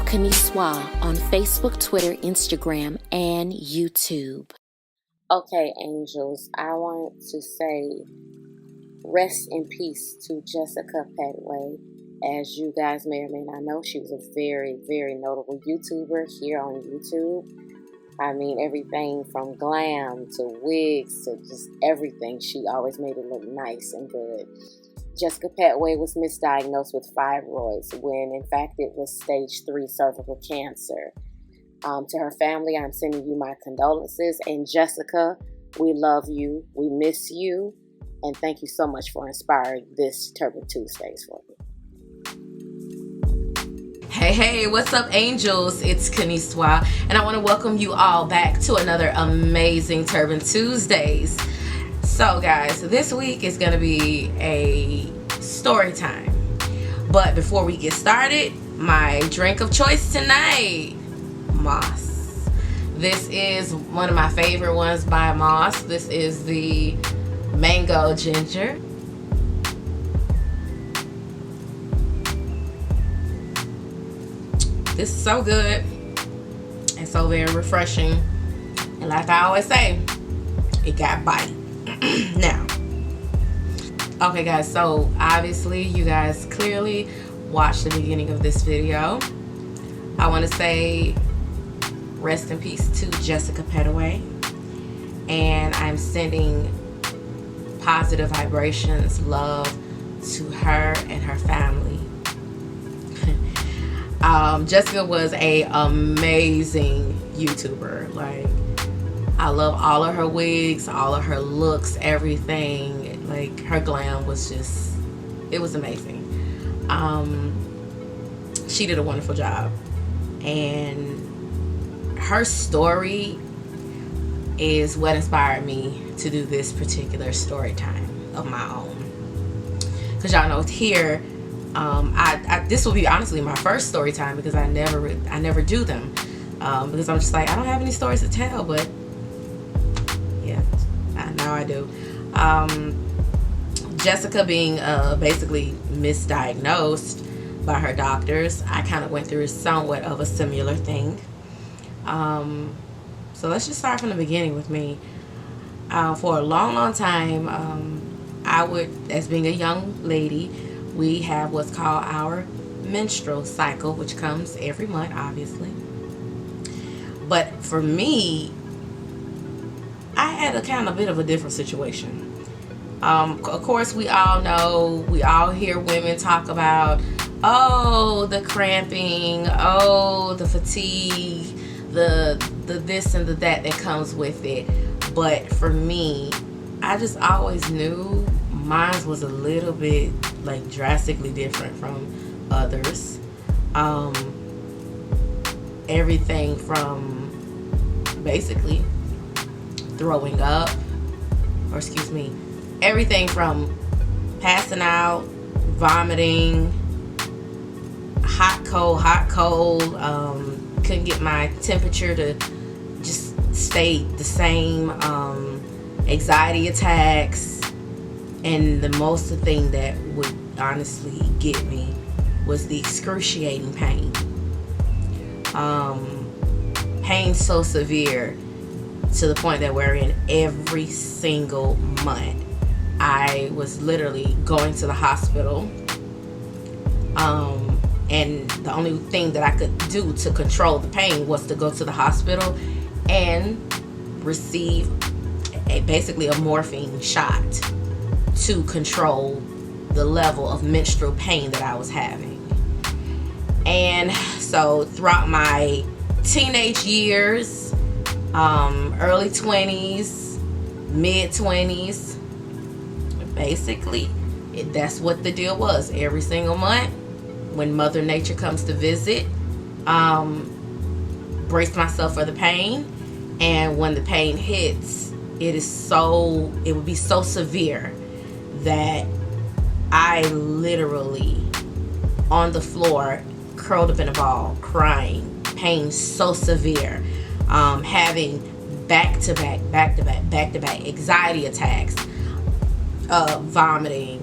Kaniswa on Facebook, Twitter, Instagram, and YouTube. Okay, angels, I want to say rest in peace to Jessica Petway. As you guys may or may not know, she was a very, very notable YouTuber here on YouTube. I mean, everything from glam to wigs to just everything. She always made it look nice and good. Jessica Petway was misdiagnosed with fibroids when, in fact, it was stage 3 cervical cancer. To her family, I'm sending you my condolences. And Jessica, we love you. We miss you. And thank you so much for inspiring this Turban Tuesdays for me. Hey, what's up, angels? It's Kaniswa, and I want to welcome you all back to another amazing Turban Tuesdays. So, guys, this week is going to be a story time. But before we get started, my drink of choice tonight, Moss. This is one of my favorite ones by Moss. This is the mango ginger. This is so good and so very refreshing. And like I always say, it got bite. Now, okay guys, so obviously you guys clearly watched the beginning of this video. I want to say rest in peace to Jessica Petway, and I'm sending positive vibrations, love to her and her family. Jessica was a amazing YouTuber. Like, I love all of her wigs, all of her looks, everything. Like, her glam was just, it was amazing. She did a wonderful job, and her story is what inspired me to do this particular story time of my own. Because y'all know here, this will be honestly my first story time, because I never do them, because I'm just like, I don't have any stories to tell. But yeah, now I do. Jessica being basically misdiagnosed by her doctors, I kind of went through somewhat of a similar thing. So let's just start from the beginning with me. For a long time, I would, as being a young lady, we have what's called our menstrual cycle, which comes every month, obviously. But for me, I had a kind of bit of a different situation. Of course, we all know, we all hear women talk about, oh, the cramping, oh, the fatigue, the this and the that comes with it. But for me, I just always knew mine was a little bit like drastically different from others. Everything from basically throwing up, or excuse me, everything from passing out, vomiting, hot, cold, couldn't get my temperature to just stay the same, anxiety attacks. And the most thing that would honestly get me was the excruciating pain. Pain so severe to the point that wherein every single month I was literally going to the hospital. And the only thing that I could do to control the pain was to go to the hospital and receive basically a morphine shot to control the level of menstrual pain that I was having. And so throughout my teenage years, early 20s, mid 20s, basically that's what the deal was. Every single month when Mother Nature comes to visit, brace myself for the pain. And when the pain hits, it would be so severe that I literally on the floor, curled up in a ball, crying, pain so severe, having back-to-back anxiety attacks, vomiting,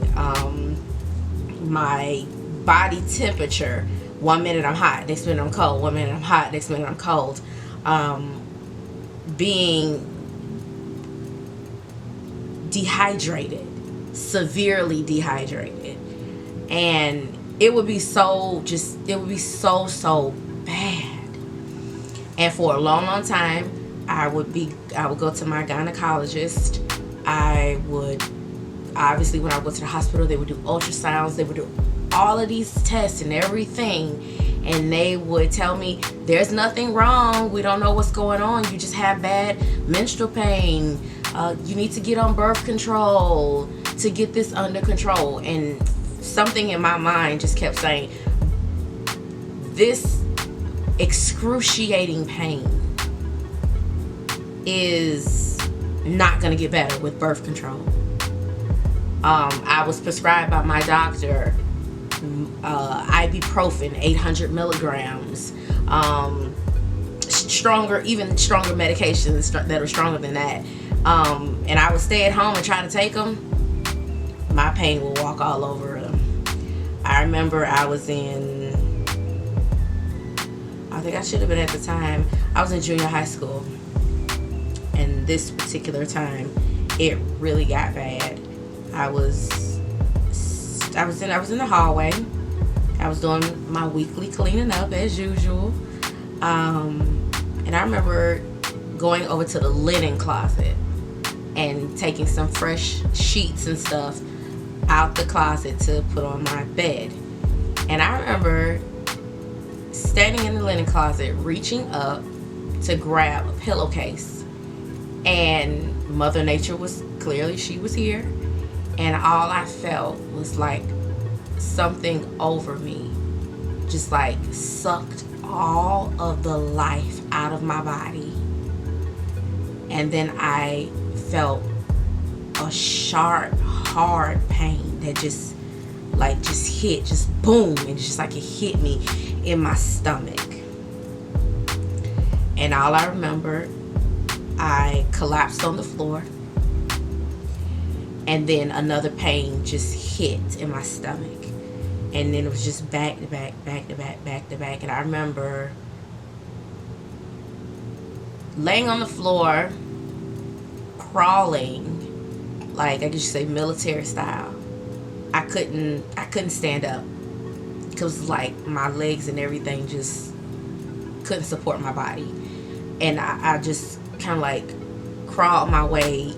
my body temperature 1 minute I'm hot, next minute I'm cold. 1 minute I'm hot, next minute I'm cold. Being dehydrated, severely dehydrated, and it would be so bad. And for a long time, I would go to my gynecologist. I would, obviously, when I go to the hospital, they would do ultrasounds, they would do all of these tests and everything, and they would tell me there's nothing wrong, we don't know what's going on, you just have bad menstrual pain, you need to get on birth control to get this under control. And something in my mind just kept saying, this excruciating pain is not going to get better with birth control. I was prescribed by my doctor ibuprofen 800 milligrams, even stronger medications that are stronger than that, and I would stay at home and try to take them. My pain will walk all over them. I remember I think I should have been at the time, I was in junior high school, and this particular time it really got bad. I was in the hallway. I was doing my weekly cleaning up as usual, and I remember going over to the linen closet and taking some fresh sheets and stuff out the closet to put on my bed. And I remember standing in the linen closet, reaching up to grab a pillowcase, and Mother Nature was clearly, she was here, and all I felt was like something over me just like sucked all of the life out of my body. And then I felt a sharp, hard pain that just hit, just boom, and just like it hit me in my stomach. And all I remember, I collapsed on the floor, and then another pain just hit in my stomach, and then it was just back to back, back to back, back to back. And I remember laying on the floor, crawling, like I guess you say military style. I couldn't stand up because like my legs and everything just couldn't support my body, and I just kind of like crawled my way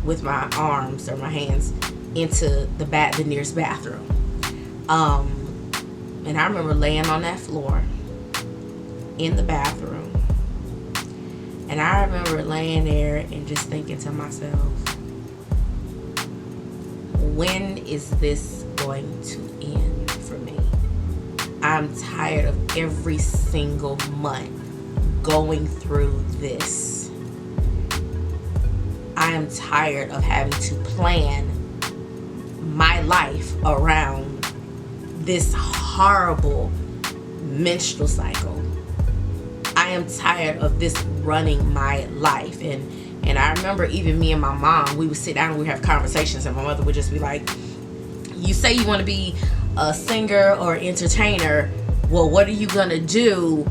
with my arms or my hands into the nearest bathroom. And I remember laying on that floor in the bathroom, and I remember laying there and just thinking to myself, when is this going to end for me? I'm tired of every single month going through this. I am tired of having to plan my life around this horrible menstrual cycle. I am tired of this running my life. And I remember even me and my mom, we would sit down and we would have conversations, and my mother would just be like, you say you want to be a singer or entertainer, well, what are you going to do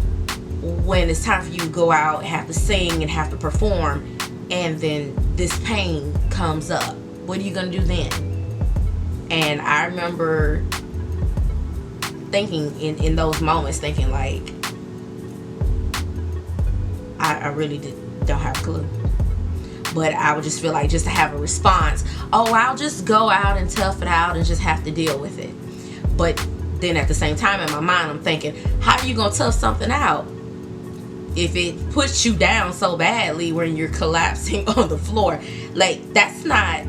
when it's time for you to go out and have to sing and have to perform, and then this pain comes up? What are you going to do then? And I remember thinking in those moments, thinking like, I really don't have a clue. But I would just feel like, just to have a response, oh, I'll just go out and tough it out and just have to deal with it. But then at the same time, in my mind, I'm thinking, how are you going to tough something out if it puts you down so badly when you're collapsing on the floor? Like, that's not,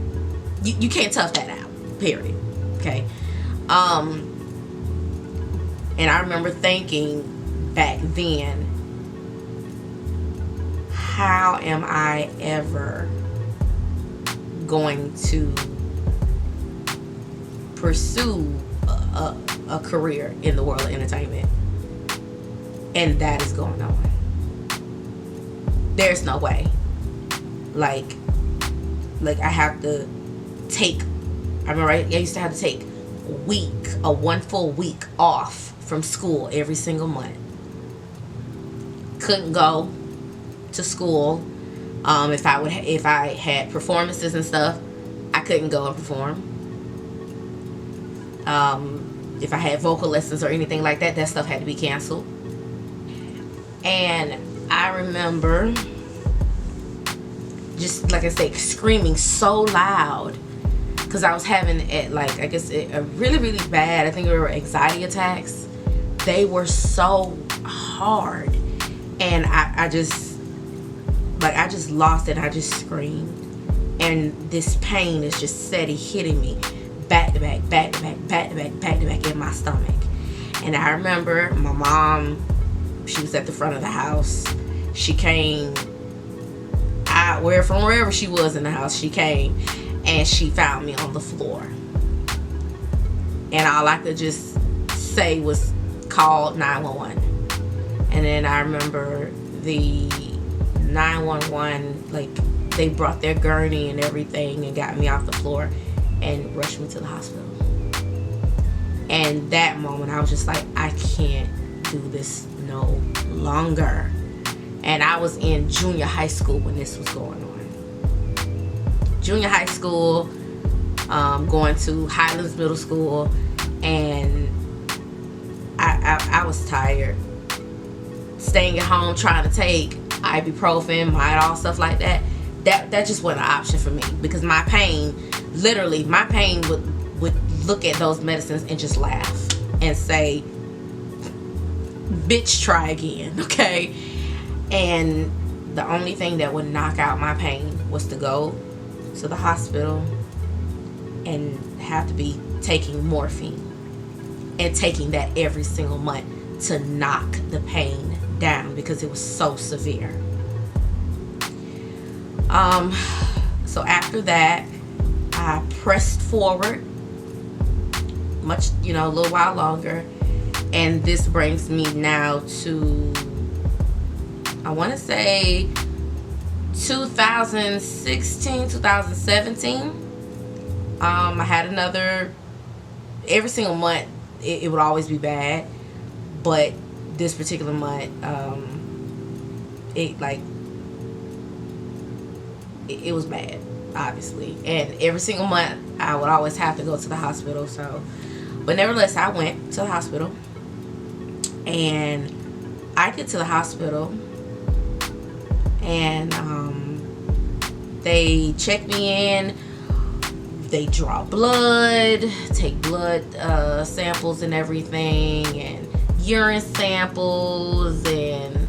you can't tough that out, period. Okay. And I remember thinking back then, how am I ever going to pursue a career in the world of entertainment? And that is going on. There's no way. Like I have to take, I remember I used to have to take one full week off from school every single month. Couldn't go to school. If I had performances and stuff, I couldn't go and perform. If I had vocal lessons or anything like that, that stuff had to be canceled. And I remember, just like I said, screaming so loud because I was having a really, really bad, I think it were anxiety attacks. They were so hard, and I just lost it. I just screamed, and this pain is just steady hitting me, back to back, back to back, back to back, back to back in my stomach. And I remember my mom, she was at the front of the house. She came from wherever she was in the house. She came and she found me on the floor. And all I could just say was call 911. And then I remember the 911, like, they brought their gurney and everything and got me off the floor and rushed me to the hospital. And that moment I was just like, I can't do this no longer. And I was in junior high school when this was going on. Junior high school, going to Highlands Middle School, and I was tired. Staying at home trying to take ibuprofen, Midol, stuff like that. That just wasn't an option for me, because my pain would look at those medicines and just laugh and say, bitch, try again, okay? And the only thing that would knock out my pain was to go to the hospital and have to be taking morphine and taking that every single month to knock the pain down because it was so severe. So after that, I pressed forward a little while longer, and this brings me now to, I want to say 2016, 2017. I had every single month it would always be bad, but this particular month, it was bad, obviously. And every single month I would always have to go to the hospital. But nevertheless, I went to the hospital, and I get to the hospital, and they check me in. They draw blood, take blood samples and everything, and urine samples, and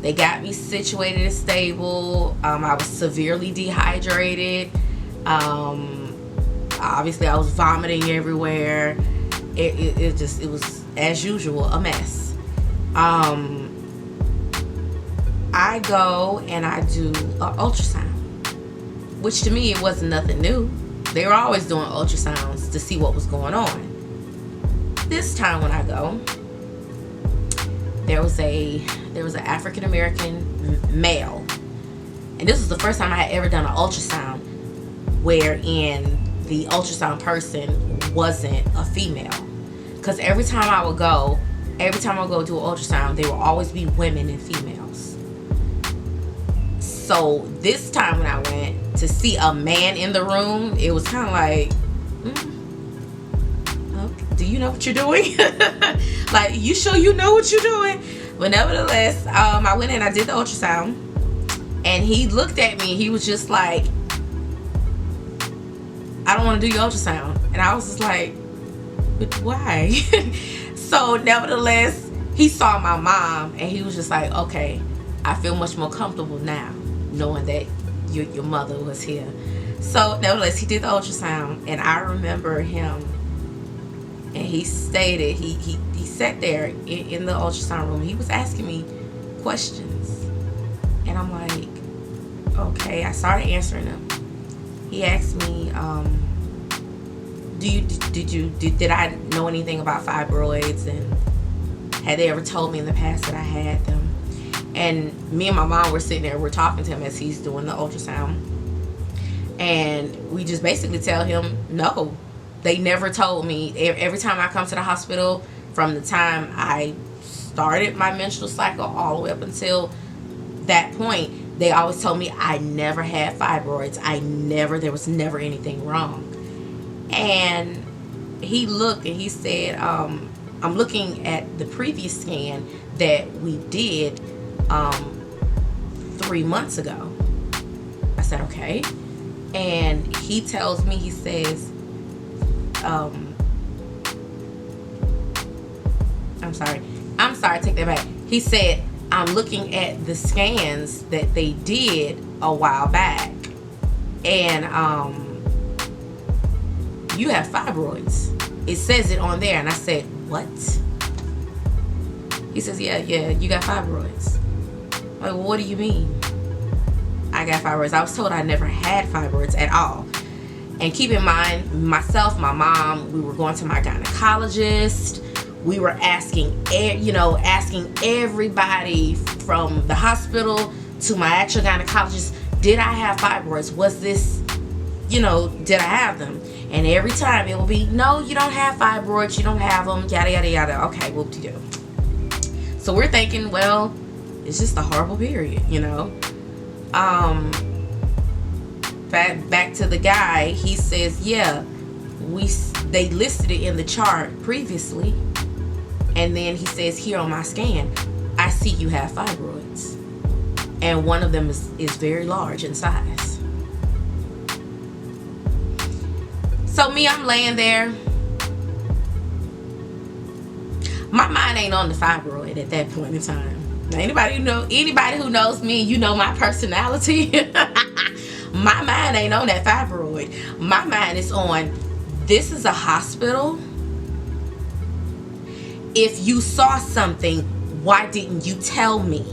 they got me situated and stable. I was severely dehydrated. Obviously, I was vomiting everywhere. It was, as usual, a mess. I go and I do an ultrasound, which to me, it wasn't nothing new. They were always doing ultrasounds to see what was going on. This time when I go, there was an African American male, and this was the first time I had ever done an ultrasound wherein the ultrasound person wasn't a female. Because every time I would go do an ultrasound, they would always be women and females. So this time when I went to see a man in the room, it was kind of like, okay, do you know what you're doing? Like, you sure you know what you're doing? But nevertheless, I went in, I did the ultrasound, and he looked at me. He was just like, I don't want to do your ultrasound. And I was just like, but why? So nevertheless, he saw my mom, and he was just like, okay, I feel much more comfortable now knowing that your mother was here. So nevertheless, he did the ultrasound, and I remember him, and he stated, he sat there in the ultrasound room. He was asking me questions, and I'm like, okay. I started answering them. He asked me, did I know anything about fibroids, and had they ever told me in the past that I had them? And me and my mom were sitting there, we're talking to him as he's doing the ultrasound, and we just basically tell him no. They never told me. Every time I come to the hospital, from the time I started my menstrual cycle all the way up until that point, they always told me I never had fibroids. There was never anything wrong. And he looked and he said, I'm looking at the previous scan that we did 3 months ago. I said, okay. And he tells me, he says, I'm sorry, take that back. He said, I'm looking at the scans that they did a while back, and you have fibroids. It says it on there. And I said, what? He says, yeah, you got fibroids. I'm like, well, what do you mean? I got fibroids. I was told I never had fibroids at all. And keep in mind, myself, my mom, we were going to my gynecologist. We were asking everybody from the hospital to my actual gynecologist, did I have fibroids? Was this, did I have them? And every time it will be, no, you don't have fibroids, you don't have them, yada, yada, yada. Okay, whoop-de-doo. So we're thinking, well, it's just a horrible period, Back to the guy, he says, yeah, they listed it in the chart previously. And then he says, here on my scan, I see you have fibroids. And one of them is very large in size. So me, I'm laying there. My mind ain't on the fibroid at that point in time. Now, anybody who knows me, you know my personality. My mind ain't on that fibroid. My mind is on, this is a hospital. If you saw something, why didn't you tell me?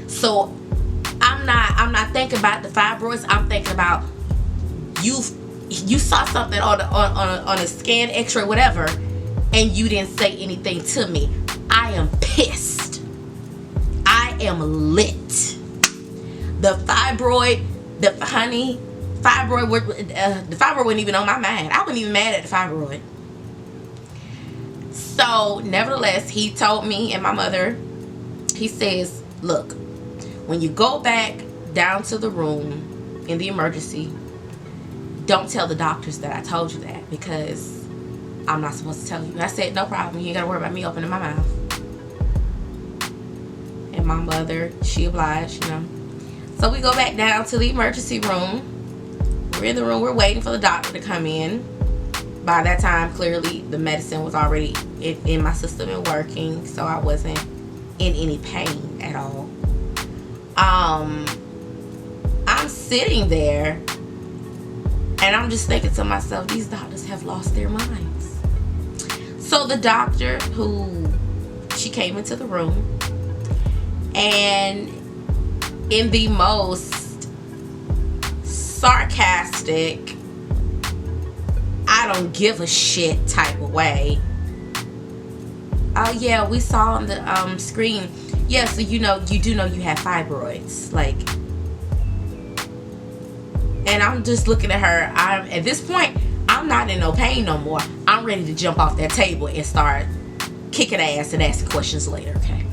So I'm not thinking about the fibroids. I'm thinking about you saw something on a scan, X-ray, whatever, and you didn't say anything to me. I am pissed. I am lit. The fibroid wasn't even on my mind. I wasn't even mad at the fibroid. So, nevertheless, he told me and my mother, he says, look, when you go back down to the room in the emergency, don't tell the doctors that I told you that, because I'm not supposed to tell you. I said, no problem. You ain't got to worry about me opening my mouth. And my mother, she obliged, So we go back down to the emergency room. We're in the room. We're waiting for the doctor to come in. By that time, clearly, the medicine was already in my system and working, so I wasn't in any pain at all. I'm sitting there, and I'm just thinking to myself, these doctors have lost their minds. So the doctor, she came into the room, and in the most sarcastic, I don't give a shit type of way. Oh yeah, we saw on the screen. Yeah, so you do know you have fibroids. Like, and I'm just looking at her. At this point, I'm not in no pain no more. I'm ready to jump off that table and start kicking ass and asking questions later, okay?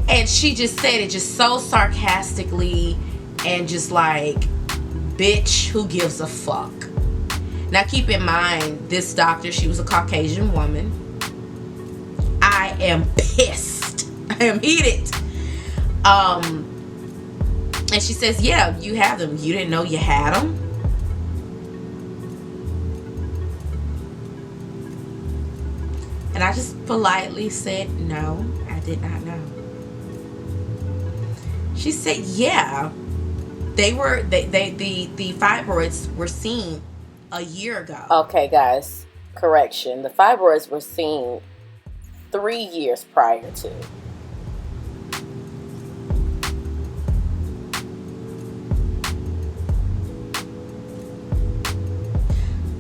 And she just said it just so sarcastically and just like, bitch, who gives a fuck? Now keep in mind, this doctor, she was a Caucasian woman. I am pissed. I am heated. And she says, yeah, you have them. You didn't know you had them? And I just politely said, no, I did not know. She said, yeah, the fibroids were seen a year ago. Okay, guys, correction. The fibroids were seen 3 years prior to.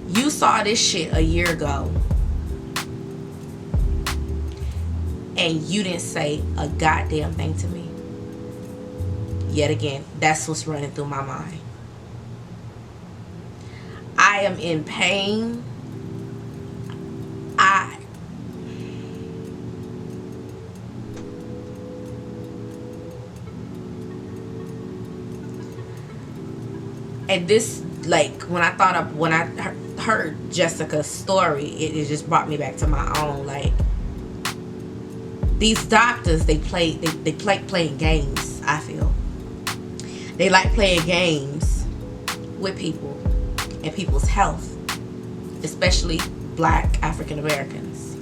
You saw this shit a year ago, and you didn't say a goddamn thing to me. Yet again, that's what's running through my mind. I am in pain. I and this, like, when I heard Jessica's story, it just brought me back to my own. Like, these doctors, they play playing games. I feel they like playing games with people and people's health, especially Black African Americans.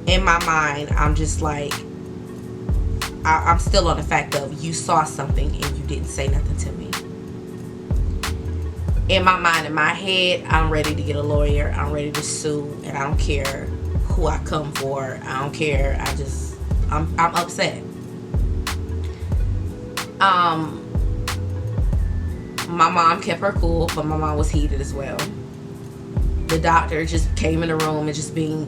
In my mind, I'm just like, I'm still on the fact of, you saw something and you didn't say nothing to me. In my mind, in my head, I'm ready to get a lawyer. I'm ready to sue, and I don't care who I come for. I don't care. I'm upset. My mom kept her cool, but my mom was heated as well. The doctor just came in the room and just being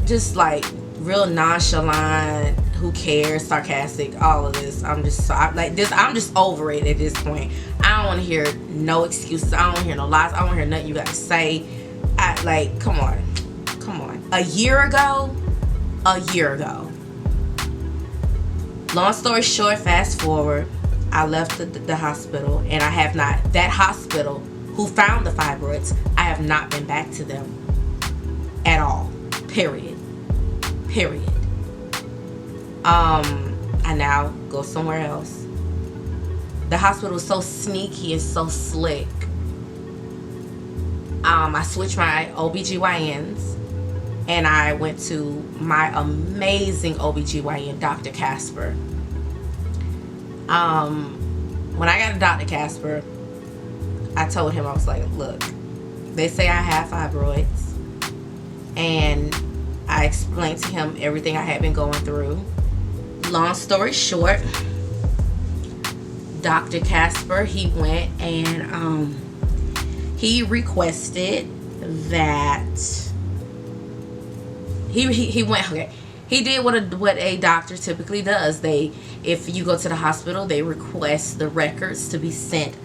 just like real nonchalant, who cares, sarcastic, all of this. I'm just over it at this point. I don't want to hear no excuses. I don't want to hear no lies. I don't want to hear nothing you got to say. Come on. A year ago. Long story short, fast forward, I left the hospital, and I have not, that hospital who found the fibroids, I have not been back to them at all. Period. I now go somewhere else. The hospital is so sneaky and so slick. I switched my OBGYNs, and I went to my amazing OBGYN, Dr. Casper. When I got to Dr. Casper, I told him, I was like, look, they say I have fibroids, and I explained to him everything I had been going through. Long story short, Dr. Casper, he went and he requested that he went, okay, he did what a doctor typically does. If you go to the hospital, they request the records to be sent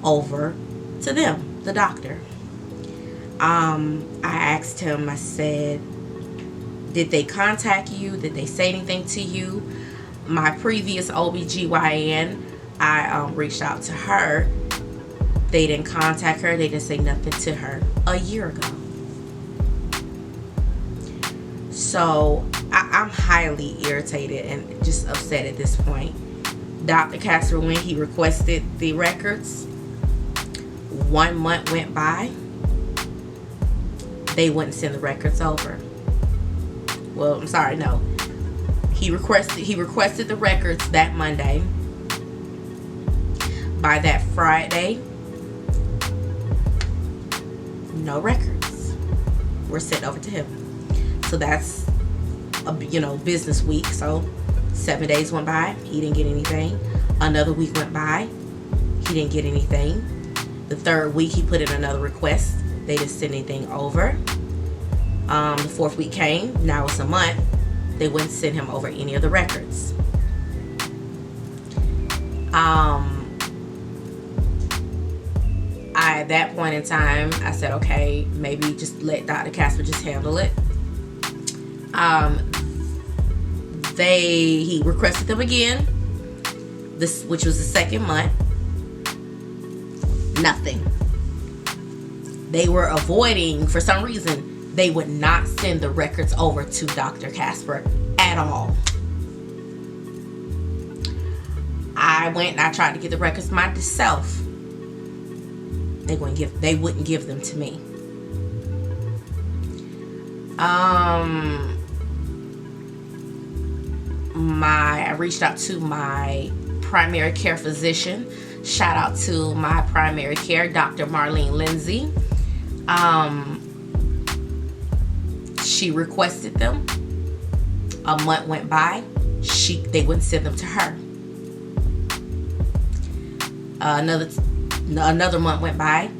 over to them, the doctor. I asked him, I said, did they contact you? Did they say anything to you? My previous OBGYN, I reached out to her. They didn't contact her. They didn't say nothing to her a year ago. So I'm highly irritated and just upset at this point. Dr. Casper, when he requested the records, 1 month went by. They wouldn't send the records over. Well, I'm sorry, no. He requested the records that Monday. By that Friday, no records were sent over to him. So that's a business week. So 7 days went by, he didn't get anything. Another week went by, he didn't get anything. The third week, he put in another request. They didn't send anything over. The fourth week came. Now it's a month. They wouldn't send him over any of the records. At that point in time, I said, okay, maybe just let Dr. Casper just handle it. He requested them again, which was the second month. Nothing. They were avoiding, for some reason, they would not send the records over to Dr. Casper at all. I went and I tried to get the records myself. They wouldn't give them to me. I reached out to my primary care physician. Shout out to my primary care, Dr. Marlene Lindsay. She requested them. A month went by. They wouldn't send them to her. Another month went by.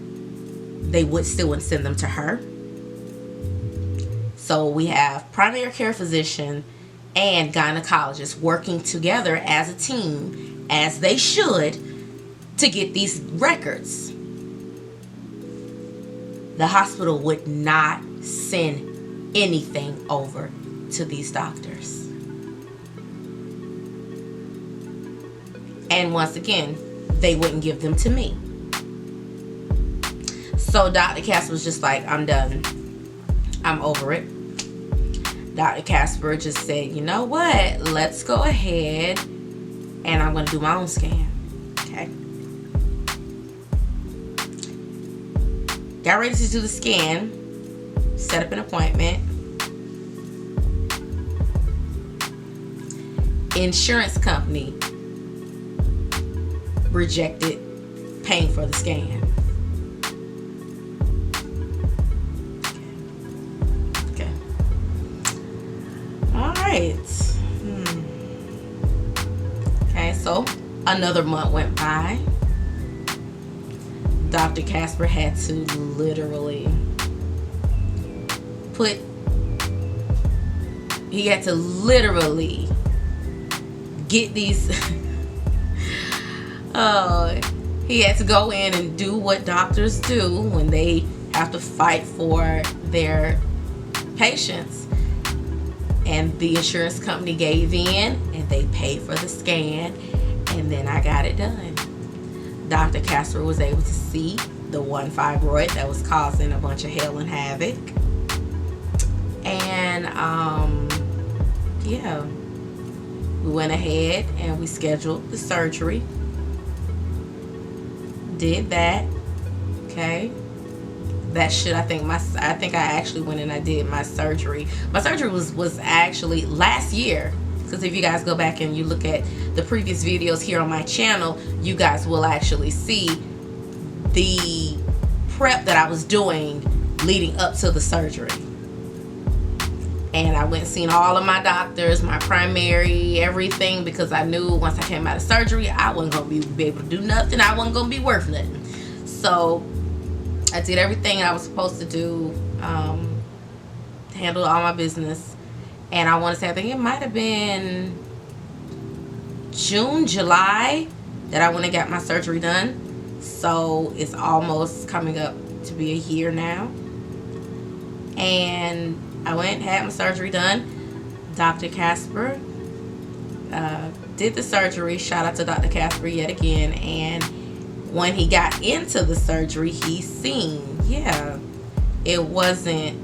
They still wouldn't send them to her. So we have primary care physician and gynecologists working together as a team, as they should, to get these records. The hospital would not send anything over to these doctors. And once again, they wouldn't give them to me. So Dr. Casper was just like, I'm done. I'm over it. Dr. Casper just said, you know what? Let's go ahead and I'm going to do my own scan. Okay. Got ready to do the scan. Set up an appointment. Insurance company rejected paying for the scan. Okay. All right. Okay, so another month went by. Dr. Casper had to literally get these he had to go in and do what doctors do when they have to fight for their patients. And the insurance company gave in and they paid for the scan, and then I got it done. Dr. Casper was able to see the one fibroid that was causing a bunch of hell and havoc. And yeah, we went ahead and we scheduled the surgery. Did that. Okay. That shit, I think I actually went and I did my surgery. My surgery was actually last year. Because if you guys go back and you look at the previous videos here on my channel, you guys will actually see the prep that I was doing leading up to the surgery. And I went and seen all of my doctors, my primary, everything, because I knew once I came out of surgery, I wasn't going to be able to do nothing. I wasn't going to be worth nothing. So I did everything I was supposed to do, handled all my business. And I want to say, I think it might have been June, July that I went and got my surgery done. So it's almost coming up to be a year now. And I went and had my surgery done. Dr. Casper did the surgery. Shout out to Dr. Casper yet again. And when he got into the surgery, he seen, it wasn't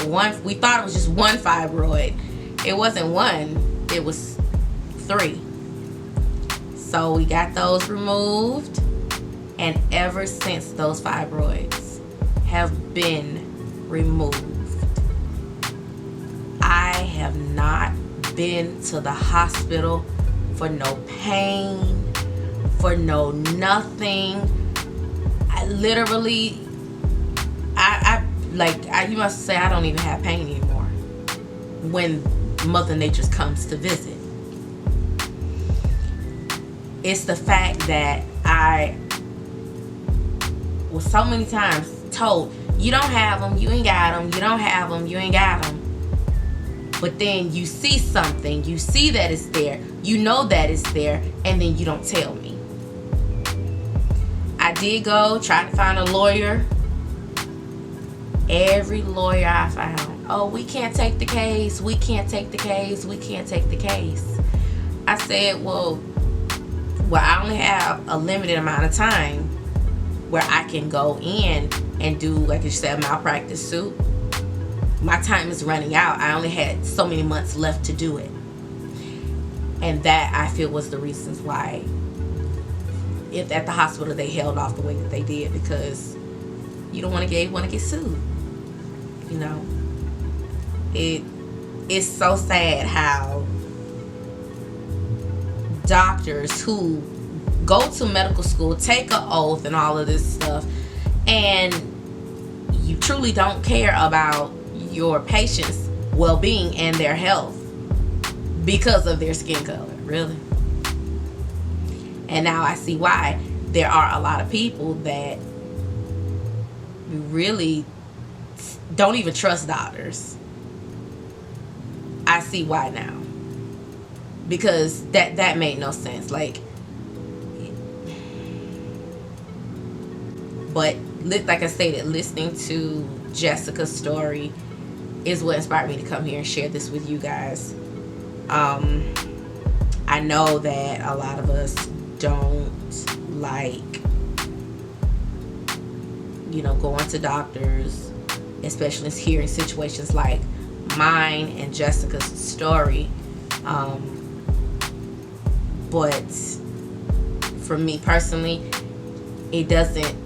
one. We thought it was just one fibroid. It wasn't one, it was 3. So we got those removed, and ever since those fibroids have been removed, I have not been to the hospital for no pain, for no nothing. I literally, you must say I don't even have pain anymore when Mother Nature comes to visit. It's the fact that I was so many times told, you don't have them, you ain't got them, you don't have them, you ain't got them. But then you see something, you see that it's there, you know that it's there, and then you don't tell me. I did go try to find a lawyer. Every lawyer I found, oh, we can't take the case, we can't take the case, we can't take the case. I said, well, I only have a limited amount of time where I can go in and do, like you said, a malpractice suit. My time is running out. I only had so many months left to do it. And that, I feel, was the reasons why at the hospital they held off the way that they did, because you don't want to get sued. You know, it's so sad how doctors who go to medical school, take an oath and all of this stuff, and you truly don't care about your patients' well-being and their health because of their skin color. Really. And now I see why there are a lot of people that really don't even trust doctors. see why now, because that made no sense. Like, but like I stated, listening to Jessica's story is what inspired me to come here and share this with you guys. I know that a lot of us don't like, going to doctors, especially hearing situations like mine and Jessica's story. But for me personally, it doesn't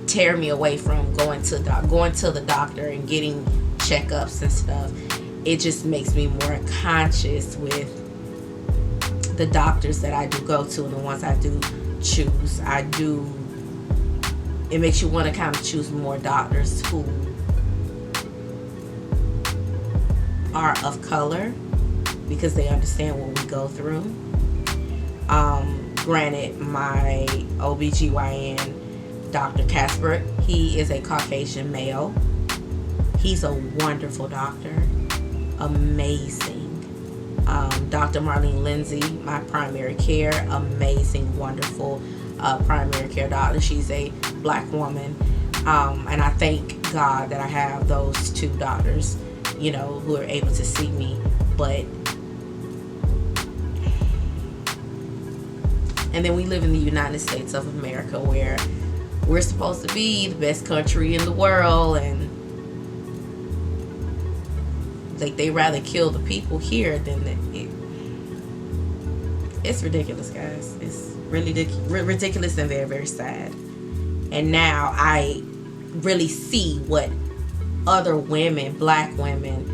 tear me away from going to the doctor and getting checkups and stuff. It just makes me more conscious with the doctors that I do go to and the ones I do choose. It makes you want to kind of choose more doctors who are of color, because they understand what we go through. Granted, my OBGYN, Dr. Casper, he is a Caucasian male. He's a wonderful doctor. Amazing. Dr. Marlene Lindsay, my primary care, amazing, wonderful primary care doctor. She's a black woman. And I thank God that I have those two doctors, who are able to see me. But and then we live in the United States of America, where we're supposed to be the best country in the world, and like they rather kill the people here than it's ridiculous, guys. It's really ridiculous and very, very sad. And now I really see what other women, black women,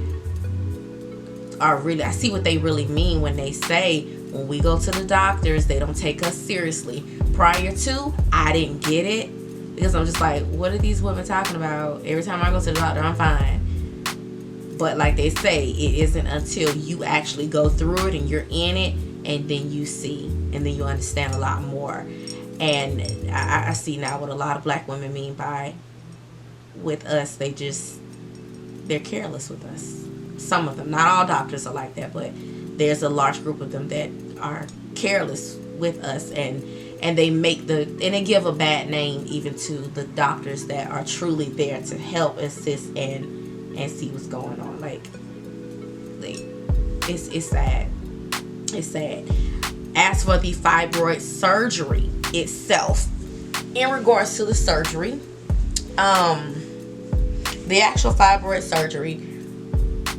I see what they really mean when they say, when we go to the doctors, they don't take us seriously. Prior to, I didn't get it, because I'm just like, what are these women talking about? Every time I go to the doctor, I'm fine. But like they say, it isn't until you actually go through it and you're in it, and then you see, and then you understand a lot more. And I see now what a lot of black women mean by, with us, they're careless with us. Some of them, not all doctors are like that, but there's a large group of them that are careless with us, and they they give a bad name even to the doctors that are truly there to help, assist, and see what's going on. Like it's sad. It's sad. As for the fibroid surgery itself, in regards to the surgery, the actual fibroid surgery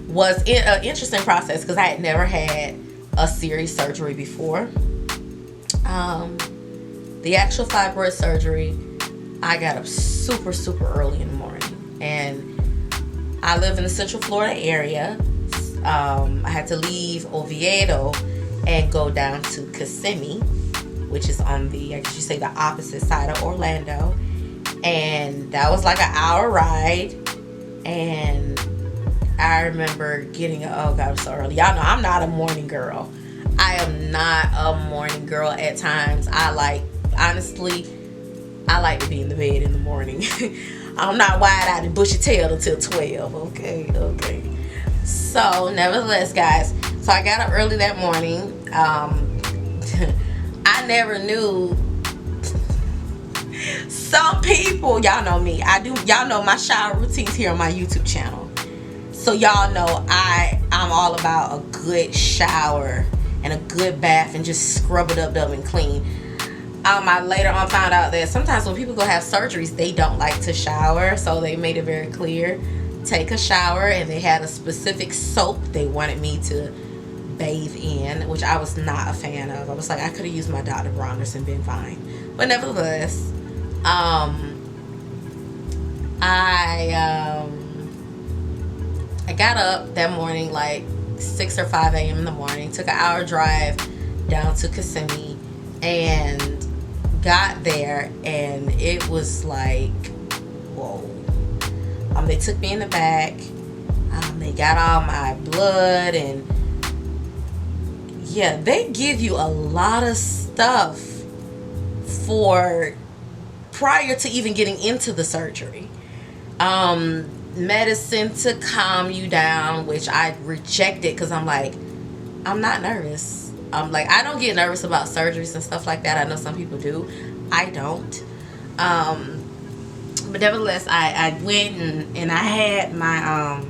was an interesting process, because I had never had a serious surgery before. The actual fibroid surgery, I got up super, super early in the morning, and I live in the Central Florida area. I had to leave Oviedo and go down to Kissimmee, which is on the, I guess you say, the opposite side of Orlando. And that was like an hour ride. And I remember getting, oh God, it was so early. Y'all know I'm not a morning girl. I am not a morning girl at times. Honestly, I like to be in the bed in the morning. I'm not wide-eyed and bushy-tailed until 12. Okay. So, nevertheless, guys, so I got up early that morning. I never knew. Some people, y'all know me. Y'all know my shower routines here on my YouTube channel. So y'all know I'm all about a good shower and a good bath and just scrub it up and clean. I later on found out that sometimes when people go have surgeries, they don't like to shower. So they made it very clear, take a shower, and they had a specific soap they wanted me to bathe in, which I was not a fan of. I was like, I could have used my Dr. Bronner's and been fine. But nevertheless, I got up that morning like 6 or 5 a.m. in the morning, took an hour drive down to Kissimmee, and got there, and it was like, whoa. They took me in the back. They got all my blood, and yeah, they give you a lot of stuff prior to even getting into the surgery. medicine to calm you down, which I rejected because I'm like, I'm not nervous. I'm like, I don't get nervous about surgeries and stuff like that. I know some people do. I don't. Um, but nevertheless, I went and I had my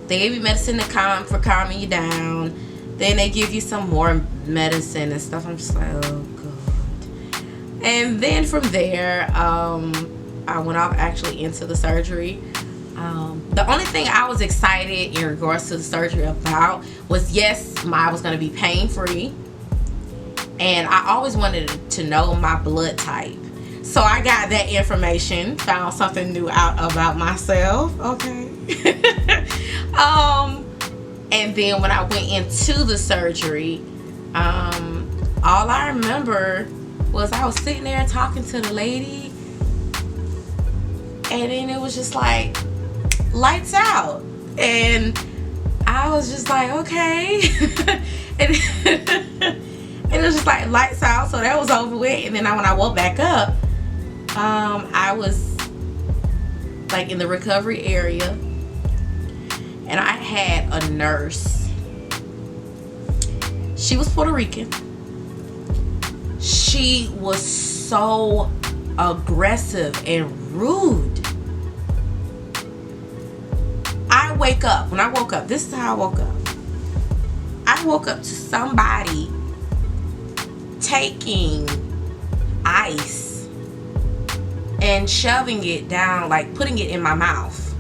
they gave me medicine to calming you down. Then they give you some more medicine and stuff. I'm just like, oh god. And then from there, I went off actually into the surgery. The only thing I was excited in regards to the surgery about was, yes, I was going to be pain free, and I always wanted to know my blood type. So I got that information, found something new out about myself. Okay. And then when I went into the surgery, all I remember was I was sitting there talking to the lady, and then it was just like lights out, and I was just like, okay. and, and it was just like lights out, so that was over with. And then when I woke back up, I was like in the recovery area, and I had a nurse. She was Puerto Rican. She was so aggressive and rude. When I woke up, this is how I woke up. I woke up to somebody taking ice and shoving it down, like putting it in my mouth.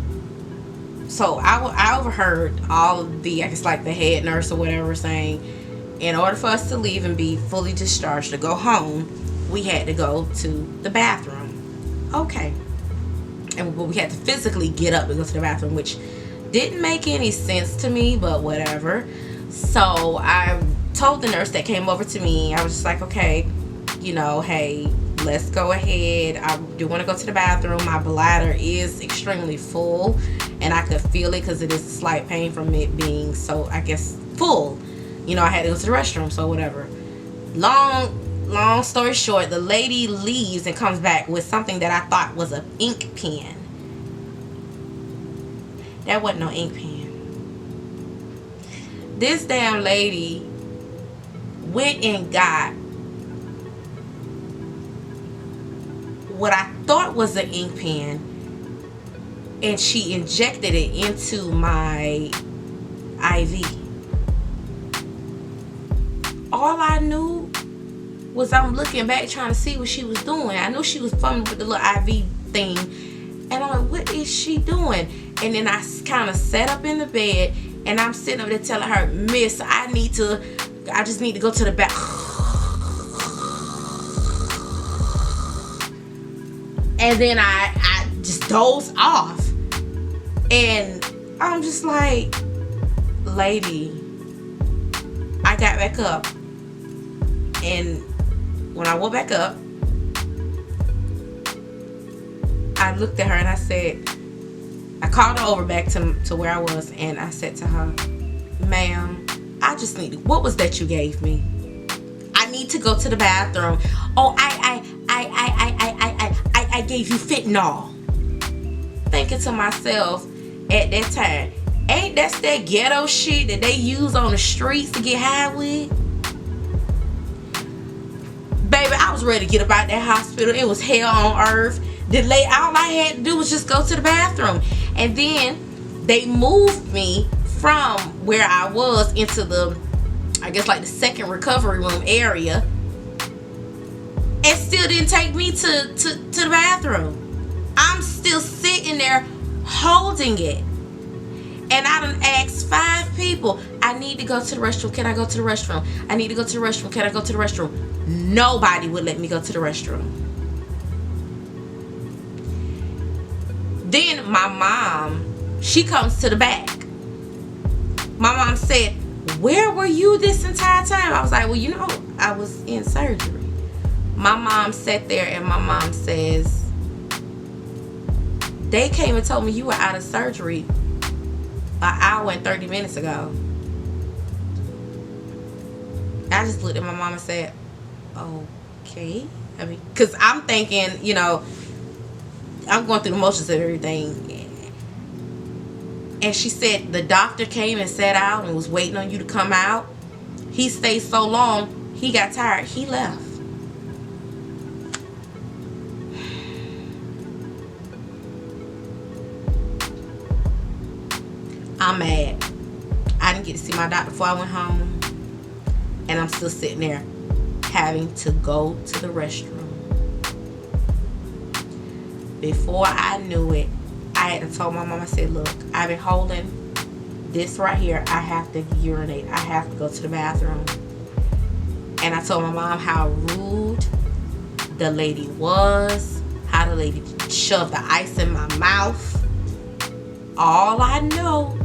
So I overheard all of the, I guess like the head nurse or whatever saying, in order for us to leave and be fully discharged to go home, we had to go to the bathroom. Okay. And we had to physically get up to go to the bathroom, which didn't make any sense to me, but whatever. So I told the nurse that came over to me, I was just like, okay, hey, let's go ahead. I do want to go to the bathroom. My bladder is extremely full, and I could feel it because it is a slight pain from it being so, I guess, full. I had to go to the restroom, so whatever. Long story short, the lady leaves and comes back with something that I thought was an ink pen. That wasn't no ink pen. This damn lady went and got what I thought was an ink pen, and she injected it into my IV. All I knew was I'm looking back trying to see what she was doing. I knew she was fumbling with the little IV thing, and I'm like, what is she doing? And then I kind of sat up in the bed, and I'm sitting up there telling her, Miss, I just need to go to the back. And then I just dozed off. And I'm just like, lady, I got back up. And when I woke back up, I looked at her and I said, I called her over back to where I was, and I said to her, ma'am, I just need to, what was that you gave me? I need to go to the bathroom. Oh, I gave you fentanyl. Thinking to myself at that time, ain't that ghetto shit that they use on the streets to get high with? Baby, I was ready to get up out that hospital. It was hell on earth. All I had to do was just go to the bathroom. And then they moved me from where I was into the, I guess like the second recovery room area. And still didn't take me to the bathroom. I'm still sitting there holding it. And I done asked 5 people, I need to go to the restroom. Can I go to the restroom? I need to go to the restroom. Can I go to the restroom? Nobody would let me go to the restroom. Then my mom, she comes to the back. My mom said, where were you this entire time? I was like, well, I was in surgery. My mom sat there and my mom says, they came and told me you were out of surgery an hour and 30 minutes ago. I just looked at my mom and said, okay. I mean, because I'm thinking, I'm going through the motions of everything. And she said the doctor came and sat out and was waiting on you to come out. He stayed so long, he got tired, he left. I'm mad. I didn't get to see my doctor before I went home. And I'm still sitting there having to go to the restroom. Before I knew it, I had to tell my mom, I said, look, I've been holding this right here. I have to urinate. I have to go to the bathroom. And I told my mom how rude the lady was, how the lady shoved the ice in my mouth. All I know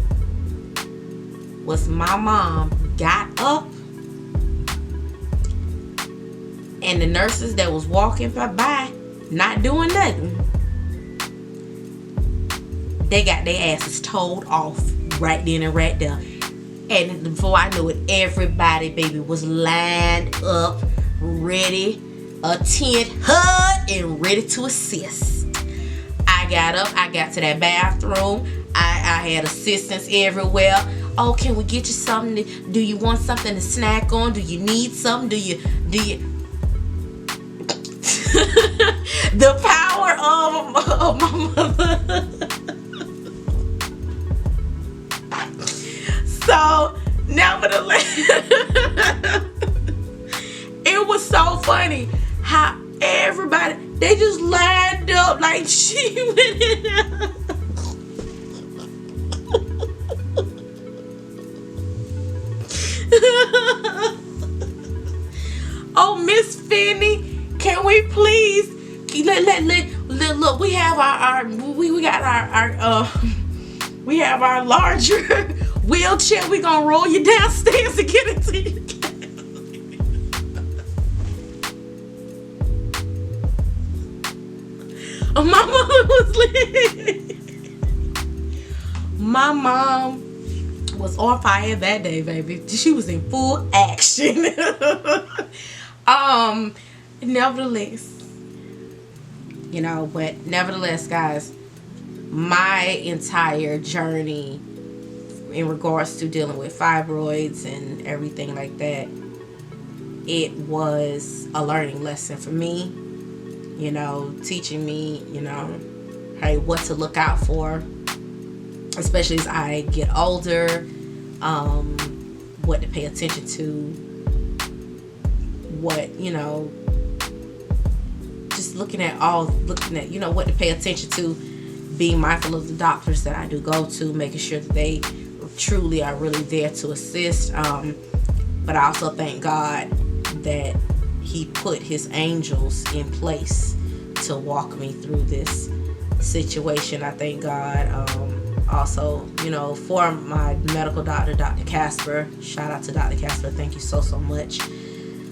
was my mom got up, and the nurses that was walking by not doing nothing, they got their asses told off right then and right there. And before I knew it, everybody, baby, was lined up, ready, a tent, hug, and ready to assist. I got up, I got to that bathroom. I had assistants everywhere. Oh, can we get you something? Do you want something to snack on? Do you need something? Do you the power of my mother. So, nevertheless, it was so funny how everybody, they just lined up like she went in there. Oh, Miss Finney, can we please look? We have we have our larger wheelchair. We gonna roll you downstairs to get it to you. Oh, my mom was lit. My mom was on fire that day, baby. She was in full action. Nevertheless, guys, my entire journey in regards to dealing with fibroids and everything like that, it was a learning lesson for me, teaching me, hey, what to look out for, especially as I get older, what to pay attention to, what, just looking at what to pay attention to, being mindful of the doctors that I do go to, making sure that they truly are really there to assist. But I also thank God that He put His angels in place to walk me through this situation. I thank God also, for my medical doctor, Dr. Casper. Shout out to Dr. Casper. Thank you so much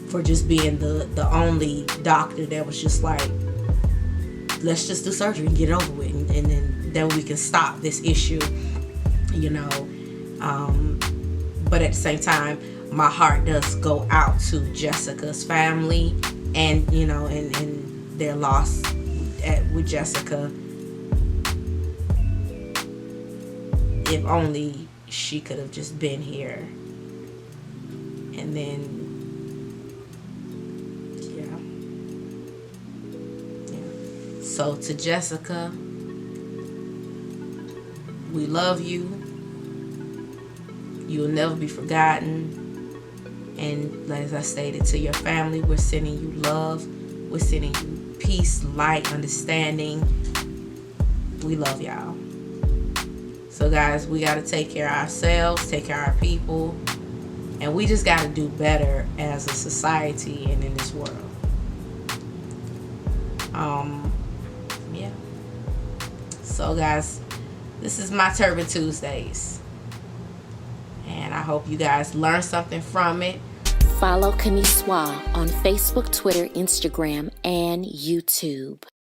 for just being the only doctor that was just like, let's just do surgery and get it over with, and then we can stop this issue, but at the same time, my heart does go out to Jessica's family and and their loss with Jessica. If only she could have just been here. And then so to Jessica, we love you. You will never be forgotten. And as I stated, to your family, we're sending you love. We're sending you peace, light, understanding. We love y'all. So guys, we got to take care of ourselves, take care of our people. And we just got to do better as a society and in this world. Yeah. So guys, this is my Turban Tuesdays. And I hope you guys learned something from it. Follow Kaniswa on Facebook, Twitter, Instagram, and YouTube.